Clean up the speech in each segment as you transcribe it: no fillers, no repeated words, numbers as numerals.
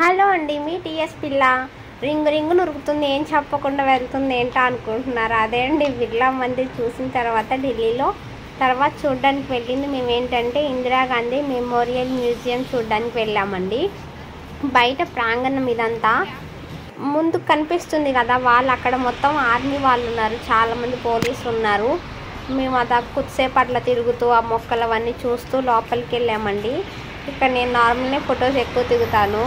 Hello అండి, మీ TS పిల్ల ring ring నురుకుతుంది, ఏం చెప్పకుండా వెళ్తుంది ఏంటో అనుకుంటున్నారు. అదే అండి, బిర్లా మందిర్ చూసిన తర్వాత ఢిల్లీలో చూడడానికి వెళ్ళింది మేము ఏంటంటే ఇందిరాగాంధీ మెమోరియల్ మ్యూజియం చూడడానికి వెళ్ళామండి. బయట ప్రాంగణం ఇదంతా ముందు కనిపిస్తుంది కదా, వాళ్ళు అక్కడ మొత్తం ఆర్మీ వాళ్ళు ఉన్నారు, చాలామంది పోలీసులు ఉన్నారు. మేము అలా కొద్దిసేపు అట్లా తిరుగుతూ ఆ మొక్కలు అవన్నీ చూస్తూ లోపలికి వెళ్ళామండి. ఇక్కడ నేను నార్మల్గా ఫొటోస్ ఎక్కువ దిగుతాను,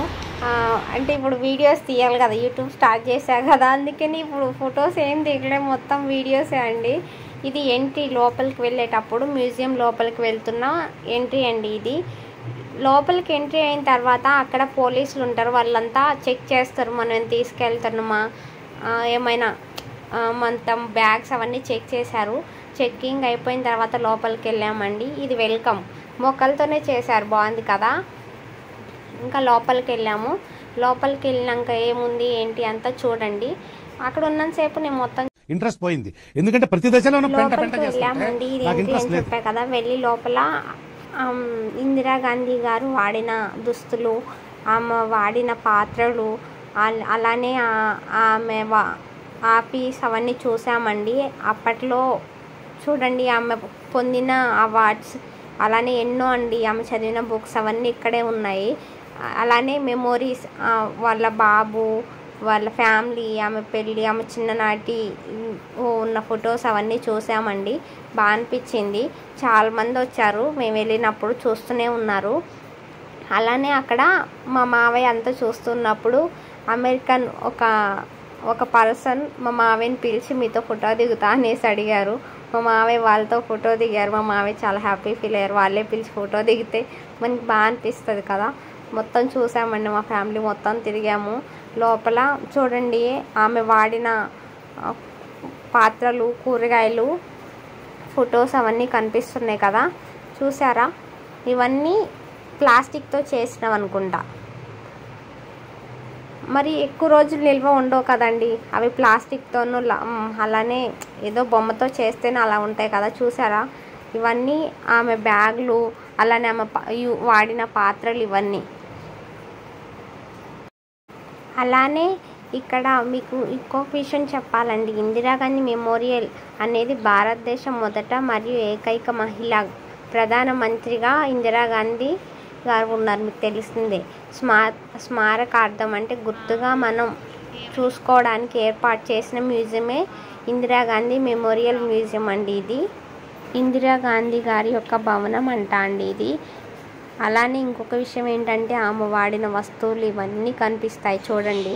అంటే ఇప్పుడు వీడియోస్ తీయాలి కదా, యూట్యూబ్ స్టార్ట్ చేశాను కదా, అందుకని ఇప్పుడు ఫొటోస్ ఏం దిగలేము, మొత్తం వీడియోసే అండి. ఇది ఎంట్రీ, లోపలికి వెళ్ళేటప్పుడు మ్యూజియం లోపలికి వెళ్తున్న ఎంట్రీ అండి. ఇది లోపలికి ఎంట్రీ అయిన తర్వాత అక్కడ పోలీసులు ఉంటారు, వాళ్ళంతా చెక్ చేస్తారు మనం తీసుకెళ్తున్నామా, ఏమైనా మొత్తం బ్యాగ్స్ అవన్నీ చెక్ చేశారు. చెక్కింగ్ అయిపోయిన తర్వాత లోపలికి వెళ్ళామండి. ఇది వెల్కమ్, మొక్కలతోనే చేశారు, బాగుంది కదా. ఇంకా లోపలికి వెళ్ళాము. లోపలికి వెళ్ళినాక ఏముంది ఏంటి అంతా చూడండి. అక్కడ ఉన్నంతసేపు నేను మొత్తం ఇంట్రెస్ట్ పోయింది, ఎందుకంటే ప్రతి దశలో వెళ్ళామండి. ఇది ఏంటి అని చెప్పా కదా. వెళ్ళి లోపల ఇందిరాగాంధీ గారు వాడిన దుస్తులు, ఆమె వాడిన పాత్రలు, అలానే ఆమె ఆఫీస్ అవన్నీ చూసామండి. అప్పట్లో చూడండి ఆమె పొందిన అవార్డ్స్, అలానే ఎన్నో అండి, ఆమె చదివిన బుక్స్ అవన్నీ ఇక్కడే ఉన్నాయి. అలానే మెమోరీస్, వాళ్ళ బాబు, వాళ్ళ ఫ్యామిలీ, ఆమె పెళ్ళి, ఆమె చిన్ననాటి ఉన్న ఫొటోస్ అవన్నీ చూసామండి. బాగా అనిపించింది. చాలామంది వచ్చారు మేము వెళ్ళినప్పుడు, చూస్తూనే ఉన్నారు. అలానే అక్కడ మా మావయ్య అంతా చూస్తున్నప్పుడు అమెరికన్ ఒక పర్సన్ మా మావయ్యని పిలిచి మీతో ఫోటో దిగుతా అనేసి అడిగారు. మా మావయ్య వాళ్ళతో ఫోటో దిగారు. మా మావయ్య చాలా హ్యాపీ ఫీల్ అయ్యారు. వాళ్ళే పిలిచి ఫోటో దిగితే మనకి బాగా అనిపిస్తుంది కదా. మొత్తం చూసామండి, మా ఫ్యామిలీ మొత్తం తిరిగాము. లోపల చూడండి ఆమె వాడిన పాత్రలు, కూరగాయలు, ఫొటోస్ అవన్నీ కనిపిస్తున్నాయి కదా, చూసారా. ఇవన్నీ ప్లాస్టిక్తో చేసినవి అనుకుంటా, మరి ఎక్కువ రోజులు నిల్వ ఉండవు కదండి, అవి ప్లాస్టిక్తోనూ అలానే ఏదో బొమ్మతో చేస్తేనే అలా ఉంటాయి కదా, చూసారా. ఇవన్నీ ఆమె బ్యాగులు, అలానే ఆమె వాడిన పాత్రలు ఇవన్నీ. అలానే ఇక్కడ మీకు ఇంకొక విషయం చెప్పాలండి. ఇందిరాగాంధీ మెమోరియల్ అనేది భారతదేశం మొదట మరియు ఏకైక మహిళా ప్రధానమంత్రిగా ఇందిరాగాంధీ గారు ఉన్నారు, మీకు తెలిసిందే. స్మారకార్థం అంటే గుర్తుగా మనం చూసుకోవడానికి ఏర్పాటు చేసిన మ్యూజియమే ఇందిరాగాంధీ మెమోరియల్ మ్యూజియం అండి. ఇది ఇందిరాగాంధీ గారి యొక్క భవనం అండి ఇది. అలానే ఇంకొక విషయం ఏంటంటే ఆమె వాడిన వస్తువులు ఇవన్నీ కనిపిస్తాయి చూడండి.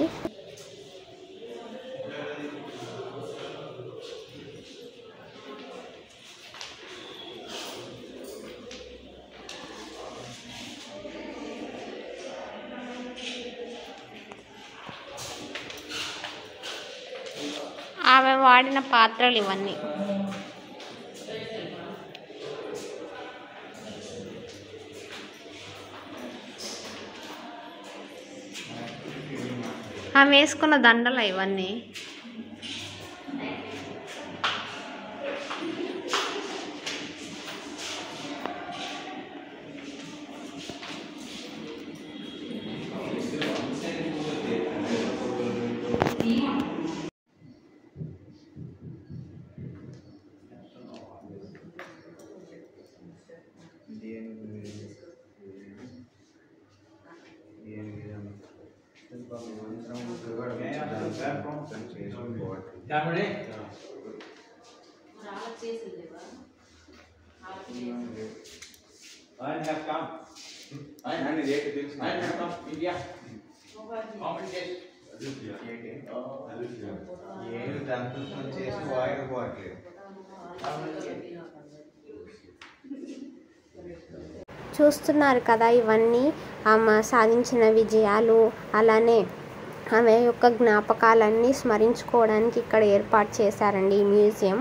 ఆమె వాడిన పాత్రలు ఇవన్నీ. ఆమె వేసుకున్న దండలు ఇవన్నీ. చూస్తున్నారు కదా, ఇవన్నీ ఆమె సాధించిన విజయాలు, అలానే ఆమె యొక్క జ్ఞాపకాలన్నీ స్మరించుకోవడానికి ఇక్కడ ఏర్పాటు చేశారండి ఈ మ్యూజియం.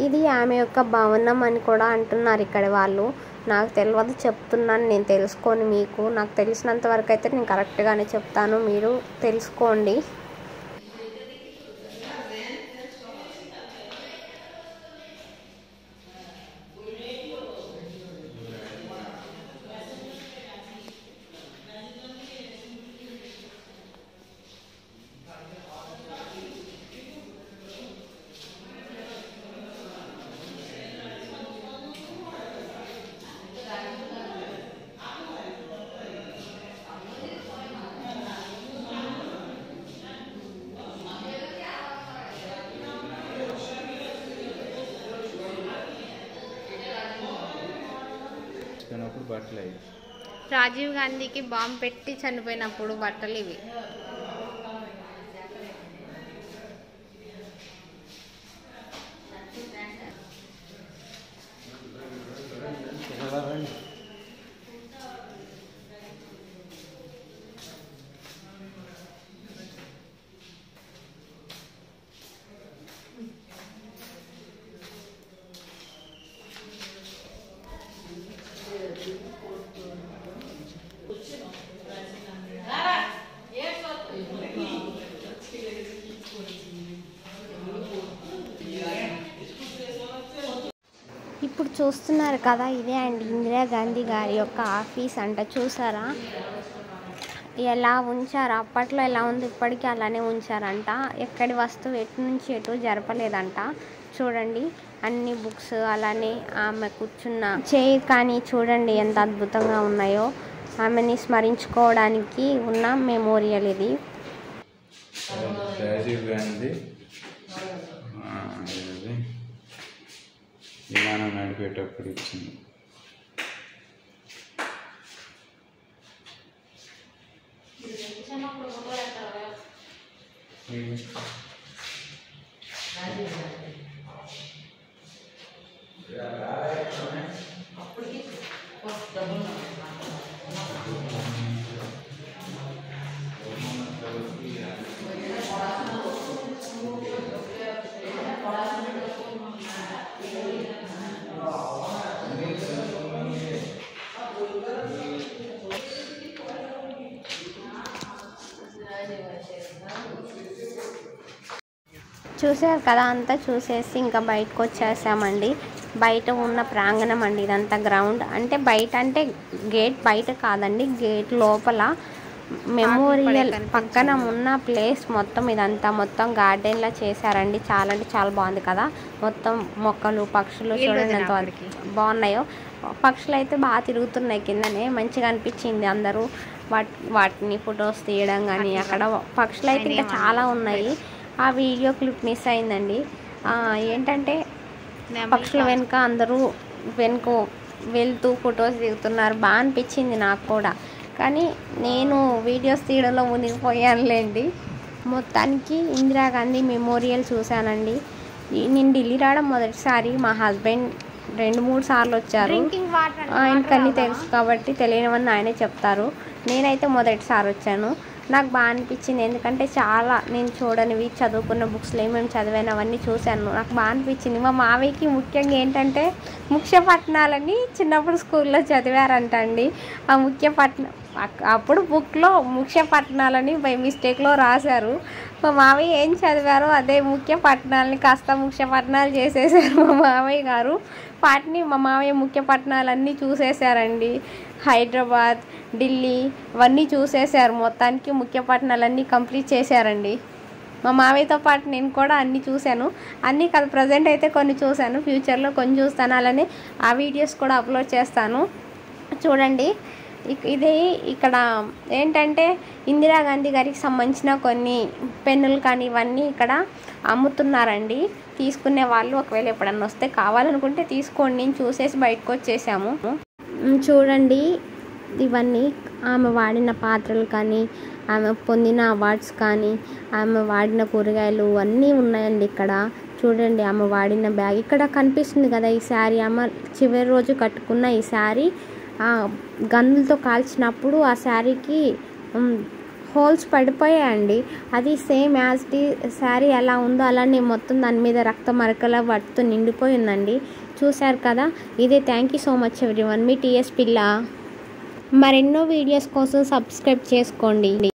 ఇది ఆమె యొక్క భవనం అని కూడా అంటున్నారు ఇక్కడ వాళ్ళు. నాకు తెలియదు, చెప్తున్నాను, నేను తెలుసుకొని మీకు, నాకు తెలిసినంత వరకు అయితే నేను కరెక్ట్గానే చెప్తాను, మీరు తెలుసుకోండి. బట్టలు అవి. రాజీవ్ గాంధీకి బాంబు పెట్టి చనిపోయినప్పుడు బట్టలు ఇవి. ఇప్పుడు చూస్తున్నారు కదా, ఇదే అండి ఇందిరాగాంధీ గారి యొక్క ఆఫీస్ అంట. చూసారా ఎలా ఉంచారు? అప్పట్లో ఎలా ఉంది ఇప్పటికీ అలానే ఉంచారంట. ఎక్కడి వస్తువు ఎటు నుంచి ఎటు జరపలేదంట. చూడండి అన్ని బుక్స్, అలానే ఆమె కూర్చున్న చైర్ కానీ చూడండి ఎంత అద్భుతంగా ఉన్నాయో. ఆమెని స్మరించుకోవడానికి ఉన్న మెమోరియల్ ఇది. రాజీవ్ గాంధీ విమానం నడిపేటప్పుడు ఇచ్చింది. చూసారు కదా, అంతా చూసేసి ఇంకా బయటకు వచ్చేసామండి. బయట ఉన్న ప్రాంగణం అండి ఇదంతా. గ్రౌండ్ అంటే బయట అంటే గేట్ బయట కాదండి, గేట్ లోపల మెమోరియల్ పక్కన ఉన్న ప్లేస్ మొత్తం ఇదంతా మొత్తం గార్డెన్లా చేశారండి. చాలా అంటే చాలా బాగుంది కదా. మొత్తం మొక్కలు, పక్షులు చూడండి ఎంత బాగున్నాయో. పక్షులు అయితే బాగా తిరుగుతున్నాయి కిందనే, మంచిగా అనిపించింది. అందరూ వాటిని ఫొటోస్ తీయడం కానీ, అక్కడ పక్షులు అయితే ఇంకా చాలా ఉన్నాయి. ఆ వీడియో క్లిప్ మిస్ అయిందండి. ఏంటంటే పక్షుల వెనుక అందరూ వెళ్తూ ఫొటోస్ దిగుతున్నారు. బాగా అనిపించింది నాకు కూడా, కానీ నేను వీడియోస్ తీయడంలో మునిగిపోయానులేండి. మొత్తానికి ఇందిరాగాంధీ మెమోరియల్ చూశానండి. నేను ఢిల్లీ రావడం మొదటిసారి. మా హస్బెండ్ 2-3 సార్లు వచ్చారు. ఆయనకన్నీ తెలుసు కాబట్టి తెలియనివన్నీ ఆయనే చెప్తారు. నేనైతే మొదటిసారి వచ్చాను. నాకు బాగా అనిపించింది, ఎందుకంటే చాలా నేను చూడనివి, చదువుకున్న బుక్స్లో ఏమేమి చదివాను అవన్నీ చూశాను. నాకు బాగా అనిపించింది. మా మావయ్యకి ముఖ్యంగా ఏంటంటే ముఖ్య పట్టణాలని చిన్నప్పుడు స్కూల్లో చదివారంట అండి. ఆ ముఖ్య పట్టణం అప్పుడు బుక్లో ముఖ్య పట్టణాలని బై మిస్టేక్లో రాశారు. మా మావయ్య ఏం చదివారో అదే ముఖ్య పట్టణాలని కాస్త ముఖ్య పట్టణాలు చేసేసారు మా మావయ్య గారు. వాటిని మా మావయ్య ముఖ్య పట్టణాలన్నీ చూసేశారండి. హైదరాబాద్, ఢిల్లీ అవన్నీ చూసేశారు. మొత్తానికి ముఖ్య పట్టణాలన్నీ కంప్లీట్ చేశారండి. మా మావయ్యతో పాటు నేను కూడా అన్నీ చూశాను. అన్నీ కాదు, ప్రజెంట్ అయితే కొన్ని చూశాను, ఫ్యూచర్లో కొన్ని చూస్తాను. అలానే ఆ వీడియోస్ కూడా అప్లోడ్ చేస్తాను. చూడండి ఇది ఇక్కడ ఏంటంటే ఇందిరాగాంధీ గారికి సంబంధించిన కొన్ని పెన్నులు కానీ ఇవన్నీ ఇక్కడ అమ్ముతున్నారండి. తీసుకునే వాళ్ళు ఒకవేళ ఎప్పుడన్నా వస్తే కావాలనుకుంటే తీసుకోండి. నేను చూసేసి బయటకు వచ్చేసాము. చూడండి ఇవన్నీ ఆమె వాడిన పాత్రలు కానీ, ఆమె పొందిన అవార్డ్స్ కానీ, ఆమె వాడిన కూరగాయలు అన్నీ ఉన్నాయండి ఇక్కడ. చూడండి ఆమె వాడిన బ్యాగ్ ఇక్కడ కనిపిస్తుంది కదా. ఈ శారీ ఆమె చివరి రోజు కట్టుకున్న ఈ శారీ గన్నులతో కాల్చినప్పుడు ఆ శారీకి హోల్స్ పడిపోయాయండి. అది సేమ్ యాజ్ ది శారీ ఎలా ఉందో అలానే మొత్తం దాని మీద రక్త మరకల వాటితో నిండిపోయి ఉందండి. చూశారు కదా. ఇదే. Thank you so much everyone. Me TS పిల్ల. మరెన్నో వీడియోస్ కోసం సబ్స్క్రైబ్ చేసుకోండి.